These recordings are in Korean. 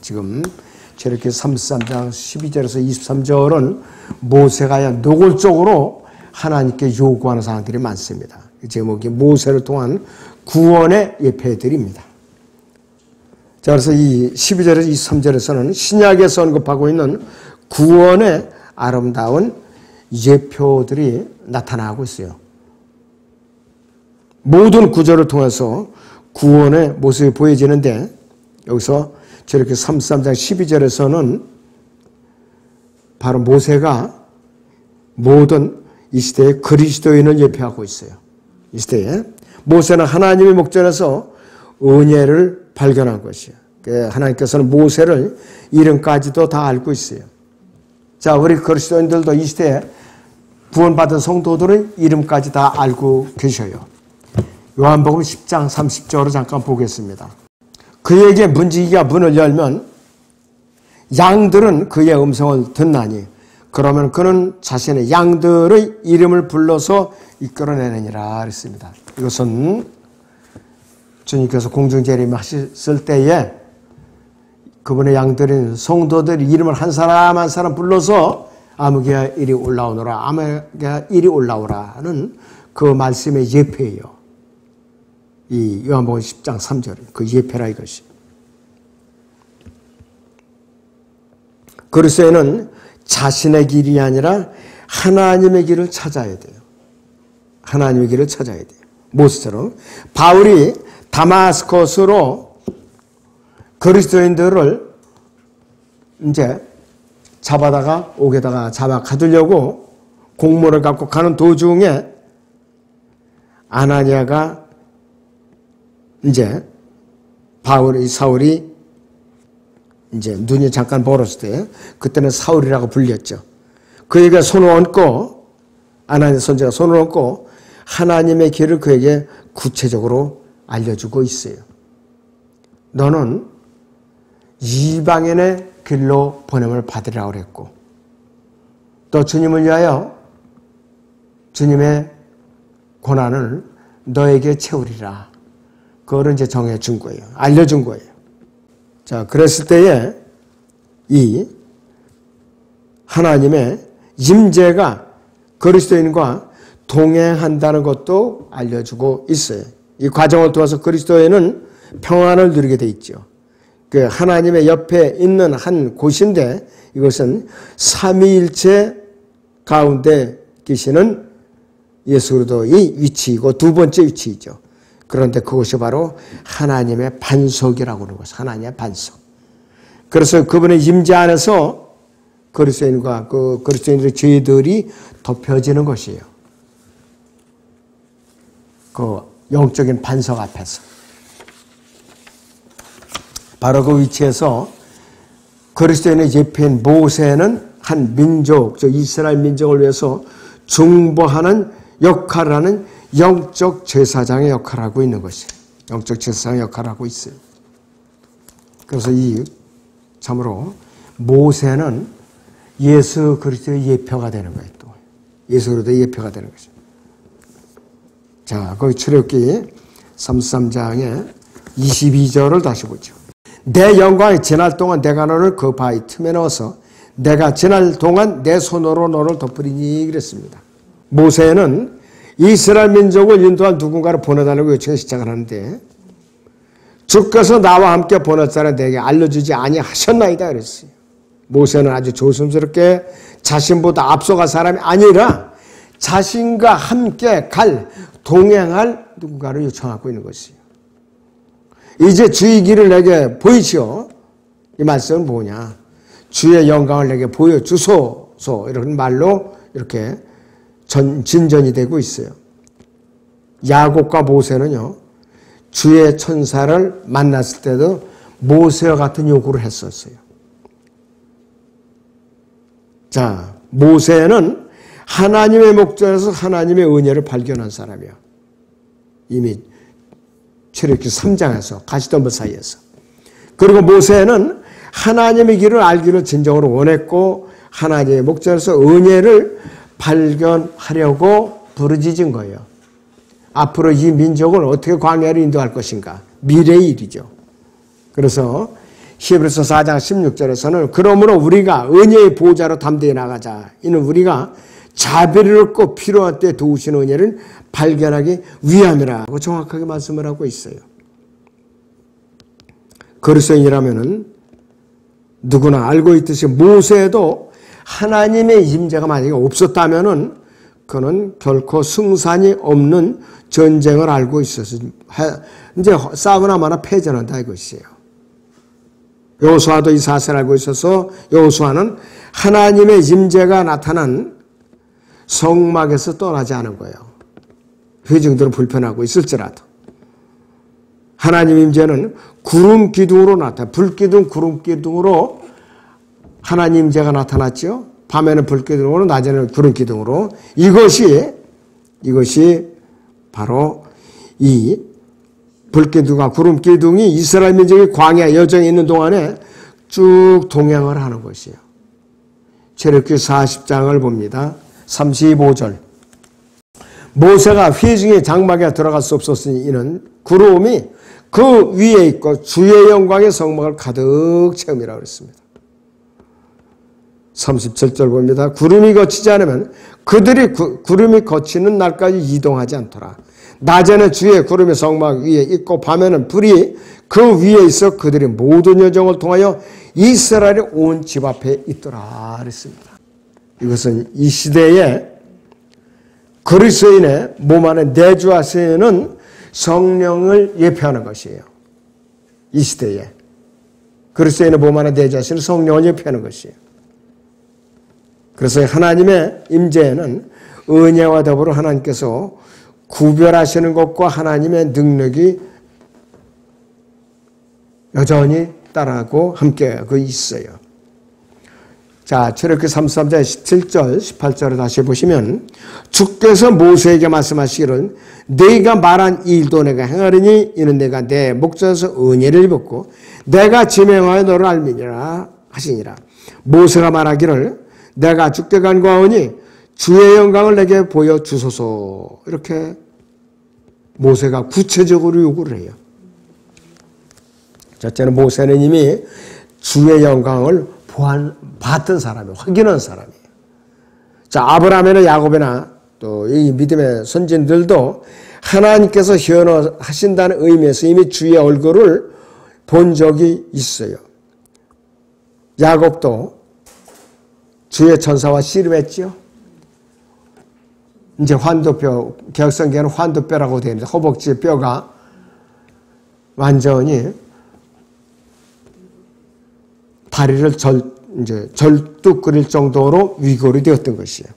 지금 저렇게 33장 12절에서 23절은 모세가 노골적으로 하나님께 요구하는 사항들이 많습니다. 제목이 모세를 통한 구원의 예표들입니다. 자, 그래서 이 12절에서 23절에서는 신약에서 언급하고 있는 구원의 아름다운 예표들이 나타나고 있어요. 모든 구절을 통해서 구원의 모습이 보여지는데 여기서 저렇게 33장 12절에서는 바로 모세가 모든 이 시대의 그리스도인을 예표하고 있어요. 이 시대에 모세는 하나님의 목전에서 은혜를 발견한 것이에요. 하나님께서는 모세를 이름까지도 다 알고 있어요. 자, 우리 그리스도인들도 이 시대에 구원받은 성도들은 이름까지 다 알고 계셔요. 요한복음 10장 30절을 잠깐 보겠습니다. 그에게 문지기가 문을 열면 양들은 그의 음성을 듣나니 그러면 그는 자신의 양들의 이름을 불러서 이끌어내느니라 그랬습니다. 이것은 주님께서 공중재림 하셨을 때에 그분의 양들인 성도들 이름을 한 사람 한 사람 불러서 아무개가 이리 올라오너라 아무개가 이리 올라오라는 그 말씀의 예표예요. 이 요한복음 10장 3절 그 예표라 이것이. 그리스도인은 자신의 길이 아니라 하나님의 길을 찾아야 돼요. 하나님의 길을 찾아야 돼요. 모세처럼 바울이 다마스커스로 그리스도인들을 이제 잡아다가 옥에다가 잡아 가두려고 공문을 갖고 가는 도중에 아나니아가 이제 사울이 이제 눈이 잠깐 멀었을 때 그때는 사울이라고 불렸죠. 그에게 손을 얹고 아나니아 선지자가 손을 얹고 하나님의 길을 그에게 구체적으로 알려주고 있어요. 너는 이방인의 길로 보냄을 받으라고 그랬고 또 주님을 위하여 주님의 고난을 너에게 채우리라. 그거를 이제 정해준 거예요. 알려준 거예요. 자, 그랬을 때에 이 하나님의 임재가 그리스도인과 동행한다는 것도 알려주고 있어요. 이 과정을 통해서 그리스도인은 평안을 누리게 돼 있죠. 그 하나님의 옆에 있는 한 곳인데 이것은 삼위일체 가운데 계시는 예수 그리스도의 위치이고 두 번째 위치이죠. 그런데 그것이 바로 하나님의 반석이라고 하는 것이죠. 하나님의 반석. 그래서 그분의 임재 안에서 그리스도인과 그 그리스도인들의 죄들이 덮여지는 것이에요. 그 영적인 반석 앞에서. 바로 그 위치에서 그리스도인의 예표인 모세는 한 민족, 저 이스라엘 민족을 위해서 중보하는 역할을 하는 영적 제사장의 역할을 하고 있는 것이에요. 영적 제사장의 역할을 하고 있어요. 그래서 이 참으로 모세는 예수 그리스도의 예표가 되는 거예요. 또 예수 그리스도의 예표가 되는 것이죠. 자, 거기 출애굽기 33장의 22절을 다시 보죠. 내 영광이 지날 동안 내가 너를 그 바위 틈에 넣어서 내가 지날 동안 내 손으로 너를 덮으리니 그랬습니다. 모세는 이스라엘 민족을 인도할 누군가를 보내달라고 요청을 시작을 하는데 주께서 나와 함께 보냈잖아 내게 알려주지 아니하셨나이다 그랬어요. 모세는 아주 조심스럽게 자신보다 앞서갈 사람이 아니라 자신과 함께 동행할 누군가를 요청하고 있는 것이에요. 이제 주의 길을 내게 보이시오. 이 말씀은 뭐냐? 주의 영광을 내게 보여주소서 이런 말로 이렇게 진전이 되고 있어요. 야곱과 모세는요. 주의 천사를 만났을 때도 모세와 같은 요구를 했었어요. 자, 모세는 하나님의 목전에서 하나님의 은혜를 발견한 사람이야. 이미 출애굽기 3장에서 가시덤불 사이에서. 그리고 모세는 하나님의 길을 알기를 진정으로 원했고 하나님의 목전에서 은혜를 발견하려고 부르짖은 거예요. 앞으로 이 민족을 어떻게 광야를 인도할 것인가. 미래의 일이죠. 그래서 히브리서 4장 16절에서는 그러므로 우리가 은혜의 보좌로 담대히 나가자. 이는 우리가 자비를 얻고 필요할 때 도우시는 은혜를 발견하기 위함이라고 정확하게 말씀을 하고 있어요. 그리스도인이라면은 누구나 알고 있듯이 모세도 하나님의 임재가 만약에 없었다면은 그는 결코 승산이 없는 전쟁을 알고 있어서 이제 싸우거나 마나 패전한다 이것이에요. 여호수아도 이 사실을 알고 있어서 여호수아는 하나님의 임재가 나타난 성막에서 떠나지 않은 거예요. 회중들은 불편하고 있을지라도. 하나님 임재는 구름 기둥으로 나타나, 불기둥, 구름 기둥으로 하나님 임재가 나타났죠. 밤에는 불기둥으로, 낮에는 구름 기둥으로. 이것이 바로 이 불기둥과 구름 기둥이 이스라엘 민족이 광야 여정에 있는 동안에 쭉 동행을 하는 것이에요. 출애굽기 40장을 봅니다. 35절. 모세가 회중의 장막에 들어갈 수 없었으니 이는 구름이 그 위에 있고 주의 영광의 성막을 가득 채움이라고 그랬습니다. 37절 봅니다. 구름이 거치지 않으면 그들이 구름이 거치는 날까지 이동하지 않더라. 낮에는 주의 구름이 성막 위에 있고 밤에는 불이 그 위에 있어 그들이 모든 여정을 통하여 이스라엘의 온 집 앞에 있더라 그랬습니다. 이것은 이 시대에 그리스도인의 몸 안에 내주하시는 성령을 예표하는 것이에요. 이 시대에 그리스도인의 몸 안에 내주하시는 성령을 예표하는 것이에요. 그래서 하나님의 임재에는 은혜와 더불어 하나님께서 구별하시는 것과 하나님의 능력이 여전히 따라하고 함께하고 있어요. 자, 출애굽기 33장 17절, 18절을 다시 보시면 주께서 모세에게 말씀하시기를 네가 말한 이 일도 내가 행하리니 이는 내가 내 목전에서 은혜를 입었고 내가 지명하여 너를 알미니라 하시니라. 모세가 말하기를 내가 주께 간구하오니 주의 영광을 내게 보여주소서. 이렇게 모세가 구체적으로 요구를 해요. 첫째는 모세는 이미 주의 영광을 봤던 사람이에요. 확인한 사람이에요. 자, 아브라함이나 야곱이나 또 이 믿음의 선진들도 하나님께서 현호하신다는 의미에서 이미 주의 얼굴을 본 적이 있어요. 야곱도 주의 천사와 씨름했지요. 이제 환도뼈, 개혁성경에는 환도뼈라고 되어 있는데 허벅지 뼈가 완전히 다리를 절뚝거릴 정도로 위골이 되었던 것이에요.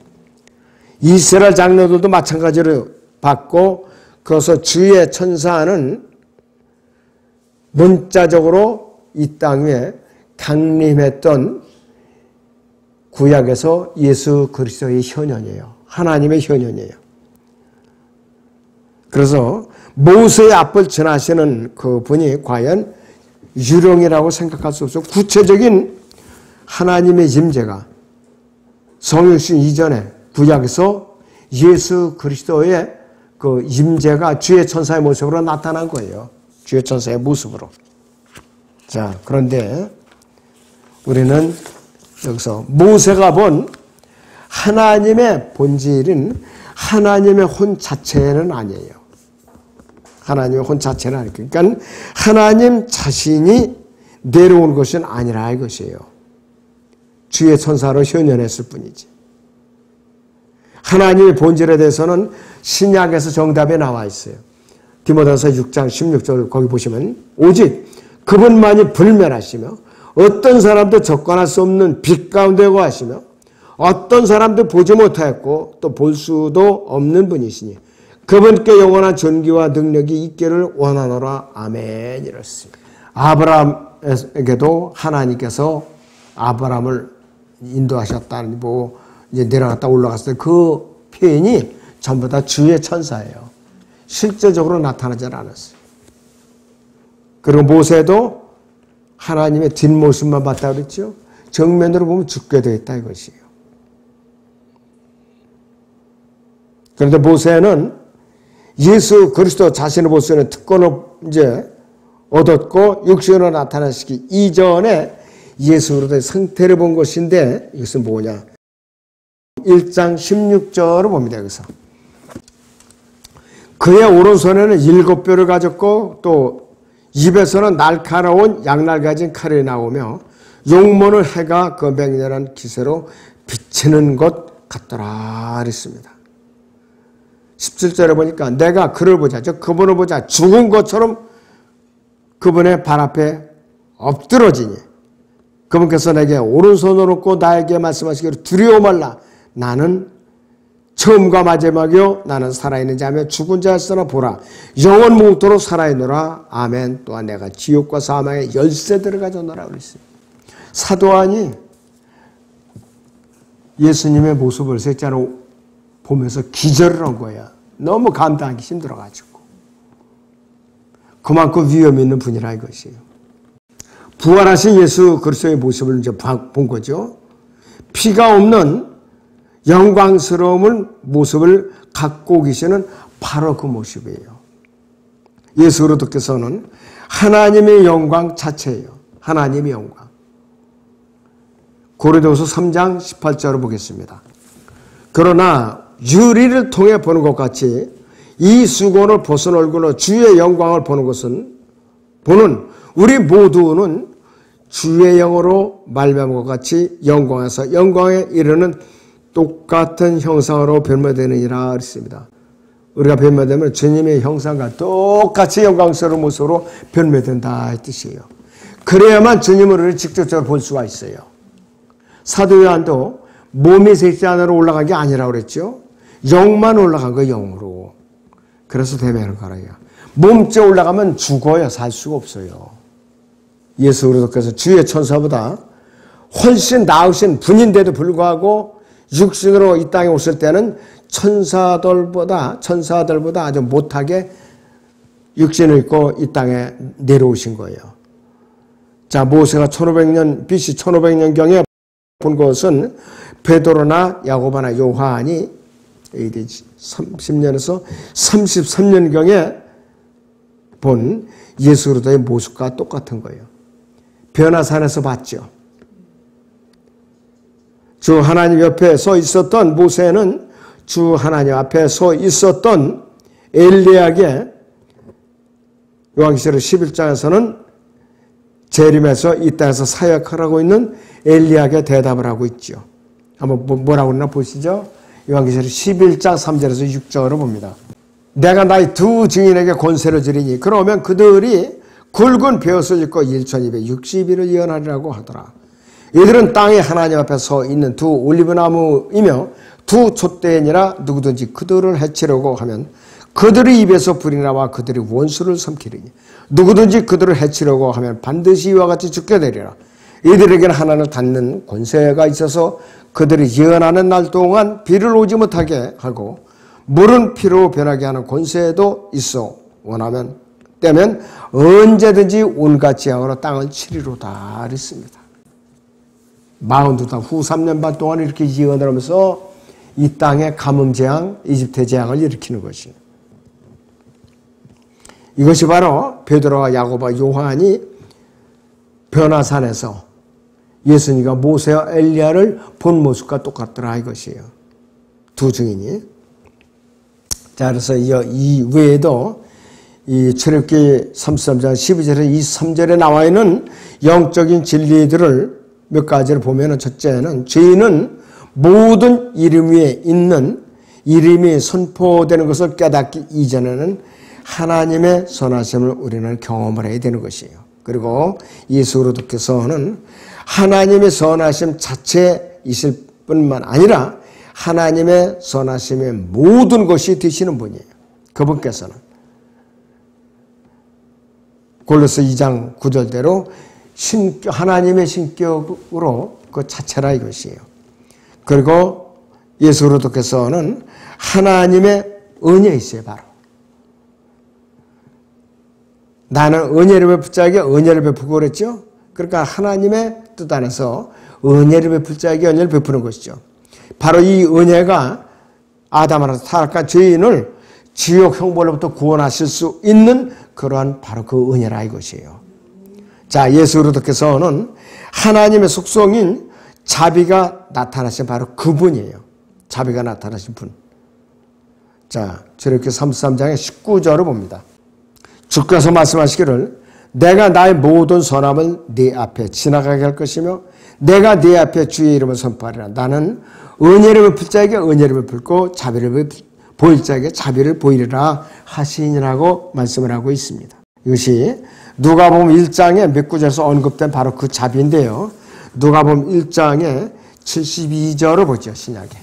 이스라엘 장로들도 마찬가지로 받고 그래서 주의 천사는 문자적으로 이 땅 위에 강림했던 구약에서 예수 그리스도의 현현이에요. 하나님의 현현이에요. 그래서 모세의 앞을 지나시는 그 분이 과연 유령이라고 생각할 수 없어. 구체적인 하나님의 임재가 성육신 이전에 구약에서 예수 그리스도의 그 임재가 주의 천사의 모습으로 나타난 거예요. 주의 천사의 모습으로. 자, 그런데 우리는 여기서 모세가 본 하나님의 본질은 하나님의 혼 자체는 아니에요. 하나님의 혼 자체는 아니에요. 그러니까 하나님 자신이 내려온 것은 아니라 이것이에요. 주의 천사로 현현했을 뿐이지. 하나님의 본질에 대해서는 신약에서 정답이 나와 있어요. 디모데후서 6장 16절 거기 보시면 오직 그분만이 불멸하시며 어떤 사람도 접근할 수 없는 빛 가운데 거하시며 어떤 사람도 보지 못하였고 또 볼 수도 없는 분이시니 그분께 영원한 존귀와 능력이 있기를 원하노라. 아멘. 이렇습니다. 아브라함에게도 하나님께서 아브라함을 인도하셨다니 이제 내려갔다 올라갔을 때 그 표현이 전부 다 주의 천사예요. 실제적으로 나타나지 않았어요. 그리고 모세도 하나님의 뒷모습만 봤다고 그랬죠. 정면으로 보면 죽게 되어 있다 이것이에요. 그런데 모세는 예수 그리스도 자신을 볼 수 있는 특권을 이제 얻었고 육신으로 나타나시기 이전에 예수 그리스도의 상태를 본 것인데 이것은 뭐냐? 1장 16절을 봅니다. 여기서 그의 오른손에는 7뼈를 가졌고 또 입에서는 날카로운 양날 가진 칼이 나오며 용모는 해가 그 맹렬한 기세로 비치는 것 같더라 그랬습니다. 17절에 보니까 내가 그를 보자, 즉 그분을 보자 죽은 것처럼 그분의 발 앞에 엎드러지니 그분께서 내게 오른손을 놓고 나에게 말씀하시기를 두려워 말라. 나는 처음과 마지막이요 나는 살아있는 자며 죽은 자였으나 보라 영원 뭉토록 살아있노라. 아멘. 또한 내가 지옥과 사망의 열쇠들을 가졌노라 그랬어요. 사도안이 예수님의 모습을 셋째로 보면서 기절을 한 거야. 너무 감당하기 힘들어가지고. 그만큼 위험 있는 분이라 이것이에요. 부활하신 예수 그리스도의 모습을 이제 본 거죠. 피가 없는 영광스러운 모습을 갖고 계시는 바로 그 모습이에요. 예수 그리스도께서는 하나님의 영광 자체예요. 하나님의 영광. 고린도후서 3장 18절을 보겠습니다. 그러나 유리를 통해 보는 것 같이 이 수건을 벗은 얼굴로 주의 영광을 보는 우리 모두는 주의 영으로 말미암은 것 같이 영광에서 영광에 이르는 똑같은 형상으로 변모되느니라 했습니다. 우리가 변모되면 주님의 형상과 똑같이 영광스러운 모습으로 변모된다 이 뜻이에요. 그래야만 주님을 우리 직접적으로 볼 수가 있어요. 사도 요한도 몸이 셋째 안으로 올라간 게 아니라고 그랬죠. 영만 올라간 거예요. 영으로. 그래서 대면을 가라요. 몸째 올라가면 죽어요. 살 수가 없어요. 예수 그리스도께서 주의 천사보다 훨씬 나으신 분인데도 불구하고 육신으로 이 땅에 오실 때는 천사들보다 아주 못하게 육신을 입고 이 땅에 내려오신 거예요. 자, 모세가 BC 1500년경에 본 것은 베드로나 야고보나 요한이 AD 30년에서 33년경에 본 예수 그리스도의 모습과 똑같은 거예요. 변화산에서 봤죠. 주 하나님 옆에 서 있었던 모세는 주 하나님 앞에 서 있었던 엘리야에게 요한계시록 11장에서는 재림에서 이 땅에서 사역하라고 있는 엘리야에게 대답을 하고 있죠. 한번 뭐라고 그러나 보시죠. 요한계시록 11장 3절에서 6절을 봅니다. 내가 나의 두 증인에게 권세를 주리니 그러면 그들이 굵은 베옷을 입고 1260일을 예언하리라고 하더라. 이들은 땅에 하나님 앞에 서 있는 두 올리브나무이며 두 촛대니라. 누구든지 그들을 해치려고 하면 그들의 입에서 불이 나와 그들이 원수를 삼키리니 누구든지 그들을 해치려고 하면 반드시 이와 같이 죽게 되리라. 이들에게는 하나님을 닫는 권세가 있어서 그들이 예언하는 날 동안 비를 오지 못하게 하고 물은 피로 변하게 하는 권세도 있어. 원하면 때면 언제든지 온갖 재앙으로 땅을 치리로다 그랬습니다. 42달 후 3년 반 동안 이렇게 예언을 하면서 이 땅에 가뭄 재앙, 이집트 재앙을 일으키는 것이에요. 이것이 바로 베드로와 야고보와 요한이 변화산에서 예수님과 모세와 엘리야를 본 모습과 똑같더라 이것이에요. 두 증인이. 자, 그래서 이 외에도 이 출애굽기 33장 12절에 23절에 나와 있는 영적인 진리들을 몇 가지를 보면은 첫째는 죄인은 모든 이름 위에 있는 이름이 선포되는 것을 깨닫기 이전에는 하나님의 선하심을 우리는 경험을 해야 되는 것이에요. 그리고 예수 그리스도께서는 하나님의 선하심 자체이실 뿐만 아니라 하나님의 선하심의 모든 것이 되시는 분이에요. 그분께서는 골로새 2장 9절대로 하나님의 신격으로 그 자체라 이것이에요. 그리고 예수 그리스도께서는 하나님의 은혜이세요. 바로 나는 은혜를 베풀 자에게 은혜를 베푸고 그랬죠. 그러니까 하나님의 뜻 안에서 은혜를 베풀 자에게 은혜를 베푸는 것이죠. 바로 이 은혜가 아담 안에서 타락한 죄인을 지옥 형벌로부터 구원하실 수 있는 그러한 바로 그 은혜라 이것이에요. 자, 예수 그리스도께서는 하나님의 속성인 자비가 나타나신 바로 그분이에요. 자비가 나타나신 분. 자, 출애굽기 33장의 19절을 봅니다. 주께서 말씀하시기를 내가 나의 모든 선함을 네 앞에 지나가게 할 것이며 내가 네 앞에 주의 이름을 선포하리라. 나는 은혜를 베풀 자에게 은혜를 베풀고 자비를 보일 자에게 자비를 보이리라 하시니라고 말씀을 하고 있습니다. 이것이 누가복음 1장에 몇 구절에서 언급된 바로 그 자비인데요. 누가복음 1장에 72절을 보죠. 신약에.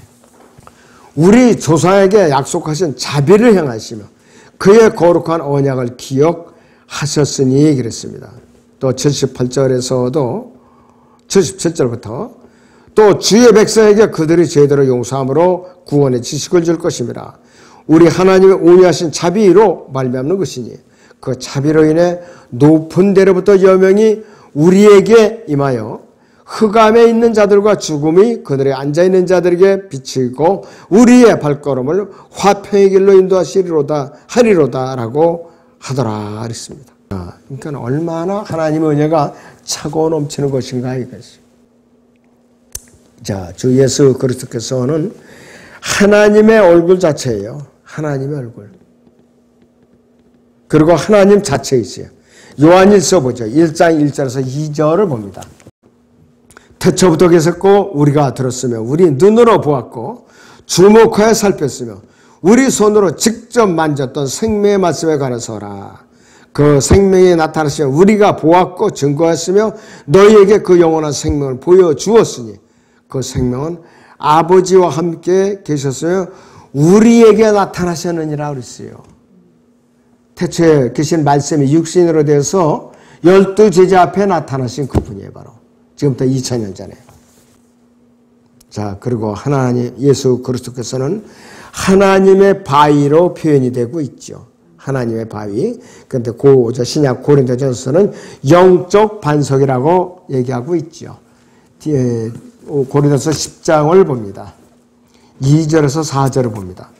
우리 조상에게 약속하신 자비를 행하시며 그의 거룩한 언약을 기억하셨으니 그랬습니다. 또 78절에서도 77절부터 또 주의 백성에게 그들의 죄들을 용서함으로 구원의 지식을 줄 것입니다. 우리 하나님의 온유하신 자비로 말미암는 것이니 그 자비로 인해 높은 데로부터 여명이 우리에게 임하여 흑암에 있는 자들과 죽음이 그들의 앉아있는 자들에게 비치고 우리의 발걸음을 화평의 길로 하리로다 라고 하더라 그랬습니다. 그러니까 얼마나 하나님의 은혜가 차고 넘치는 것인가 이것이. 자, 주 예수 그리스도께서는 하나님의 얼굴 자체예요. 하나님의 얼굴. 그리고 하나님 자체이세요. 요한일서 보죠. 1장 1절에서 2절을 봅니다. 태초부터 계셨고 우리가 들었으며 우리 눈으로 보았고 주목하여 살폈으며 우리 손으로 직접 만졌던 생명의 말씀에 관해서라. 그 생명이 나타나시며 우리가 보았고 증거했으며 너희에게 그 영원한 생명을 보여주었으니 그 생명은 아버지와 함께 계셨으며 우리에게 나타나셨느니라 그랬어요. 태초에 계신 말씀이 육신으로 되어서 12제자 앞에 나타나신 그분이에요. 바로 지금부터 2000년 전에. 자, 그리고 하나님 예수 그리스도께서는 하나님의 바위로 표현이 되고 있죠. 하나님의 바위. 그런데 신약 고린도전서는 영적 반석이라고 얘기하고 있죠. 뒤에 고린도서 10장을 봅니다. 2절에서 4절을 봅니다.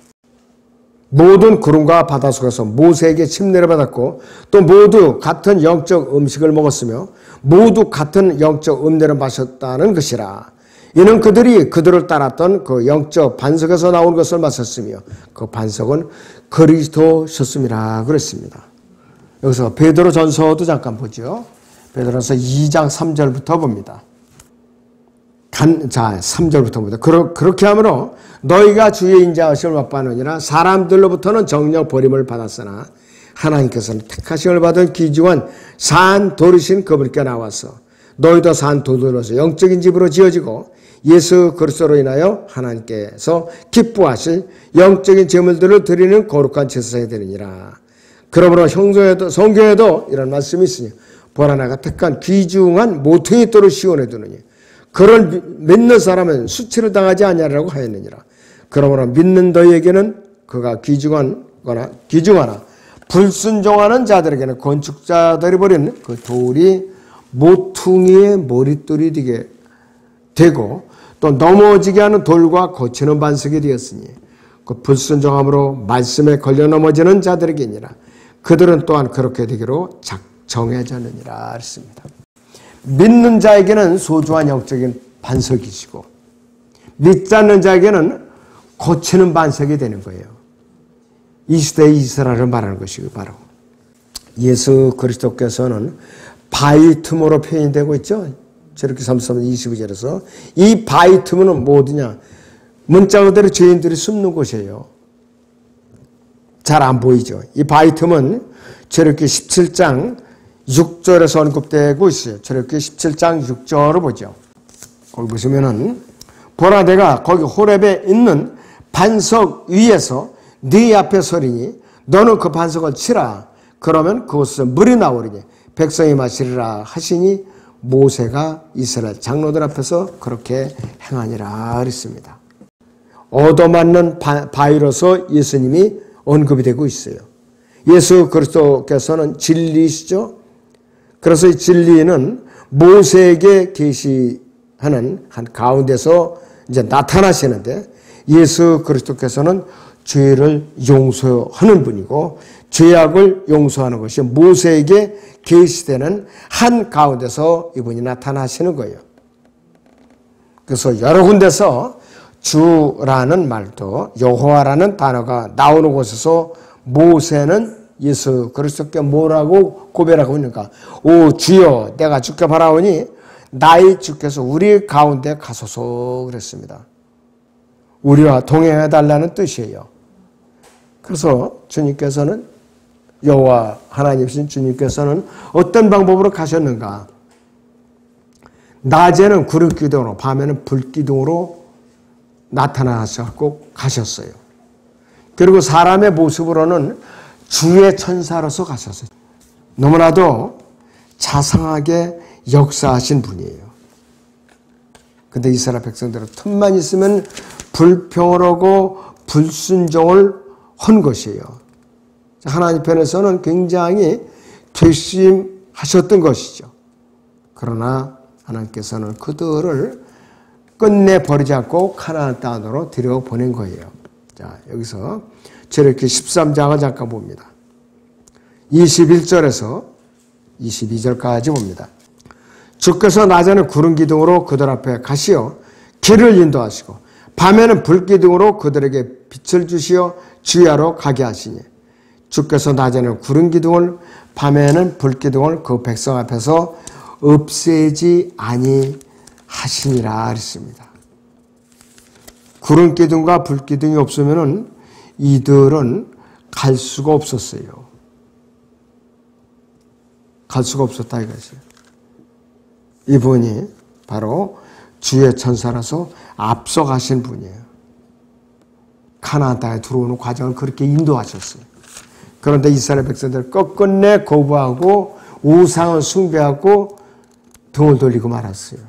모든 구름과 바다 속에서 모세에게 침례를 받았고 또 모두 같은 영적 음식을 먹었으며 모두 같은 영적 음료를 마셨다는 것이라. 이는 그들이 그들을 따랐던 그 영적 반석에서 나온 것을 마셨으며 그 반석은 그리스도셨음이라 그랬습니다. 여기서 베드로 전서도 잠깐 보죠. 베드로전서 2장 3절부터 봅니다. 자, 3절부터 봅니다. 그렇게 하므로 너희가 주의 인자하심을 맛보느니라. 사람들로부터는 정령 버림을 받았으나 하나님께서는 택하심을 받은 귀중한 산 돌이신 그분께 나와서 너희도 산 돌로서 영적인 집으로 지어지고 예수 그리스도로 인하여 하나님께서 기뻐하실 영적인 제물들을 드리는 거룩한 제사장이 되느니라. 그러므로 성경에도 이런 말씀이 있으니 보라 내가 택한 귀중한 모퉁이 돌을 시온에 두느니 그를 믿는 사람은 수치를 당하지 아니하리라고 하였느니라. 그러므로 믿는 너희에게는 그가 귀중하나 불순종하는 자들에게는 건축자들이 버린 그 돌이 모퉁이의 머릿돌이 되고 또 넘어지게 하는 돌과 거치는 반석이 되었으니 그 불순종함으로 말씀에 걸려 넘어지는 자들에게니라. 그들은 또한 그렇게 되기로 정해졌느니라 했습니다. 믿는 자에게는 소중한 영적인 반석이시고 믿지 않는 자에게는 고치는 반석이 되는 거예요. 이 시대의 이스라엘을 말하는 것이고 바로 예수 그리스도께서는 바위 틈으로 표현이 되고 있죠. 저렇게 33절 22절에서 이 바위 틈은 뭐냐? 문자 그대로 죄인들이 숨는 곳이에요. 잘 안 보이죠. 이 바위 틈은 저렇게 17장 6절에서 언급되고 있어요. 저렇게 17장 6절을 보죠. 거기 보시면은 보라 내가 거기 호렙에 있는 반석 위에서 네 앞에 서리니 너는 그 반석을 치라. 그러면 그곳에서 물이 나오리니 백성이 마시리라 하시니 모세가 이스라엘 장로들 앞에서 그렇게 행하니라 그랬습니다. 얻어맞는 바위로서 예수님이 언급이 되고 있어요. 예수 그리스도께서는 진리시죠. 그래서 이 진리는 모세에게 계시하는 한 가운데서 이제 나타나시는데 예수 그리스도께서는 죄를 용서하는 분이고 죄악을 용서하는 것이 모세에게 계시되는 한 가운데서 이분이 나타나시는 거예요. 그래서 여러 군데서 주라는 말도 여호와라는 단어가 나오는 곳에서 모세는 예수 그리스도께 뭐라고 고백하고 있는가? 오 주여 내가 주께 바라오니 나의 주께서 우리 가운데 가소서 그랬습니다. 우리와 동행해달라는 뜻이에요. 그래서 주님께서는 여호와 하나님이신 주님께서는 어떤 방법으로 가셨는가? 낮에는 구름기둥으로 밤에는 불기둥으로 나타나셔서 가셨어요. 그리고 사람의 모습으로는 주의 천사로서 가셨어요. 너무나도 자상하게 역사하신 분이에요. 근데 이스라엘 백성들은 틈만 있으면 불평하고 불순종을 한 것이에요. 하나님 편에서는 굉장히 괘씸하셨던 것이죠. 그러나 하나님께서는 그들을 끝내 버리지 않고 가나안 땅으로 들여보낸 거예요. 자, 여기서 출애굽기 13장을 잠깐 봅니다. 21절에서 22절까지 봅니다. 주께서 낮에는 구름 기둥으로 그들 앞에 가시어 길을 인도하시고 밤에는 불기둥으로 그들에게 빛을 주시어 주야로 가게 하시니 주께서 낮에는 구름 기둥을 밤에는 불기둥을 그 백성 앞에서 없애지 아니하시니라 그랬습니다. 구름 기둥과 불기둥이 없으면은 이들은 갈 수가 없었어요. 갈 수가 없었다 이것이에요. 이분이 바로 주의 천사라서 앞서가신 분이에요. 가나안 땅에 들어오는 과정을 그렇게 인도하셨어요. 그런데 이스라엘 백성들 끝끝내 거부하고 우상을 숭배하고 등을 돌리고 말았어요.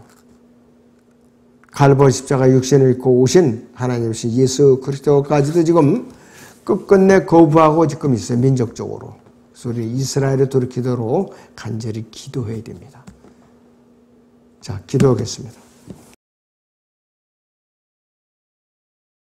갈보리 십자가 육신을 입고 오신 하나님이신 예수 그리스도까지도 지금 끝끝내 거부하고 지금 있어요. 민족적으로. 그래서 우리 이스라엘을 돌이키도록 간절히 기도해야 됩니다. 자, 기도하겠습니다.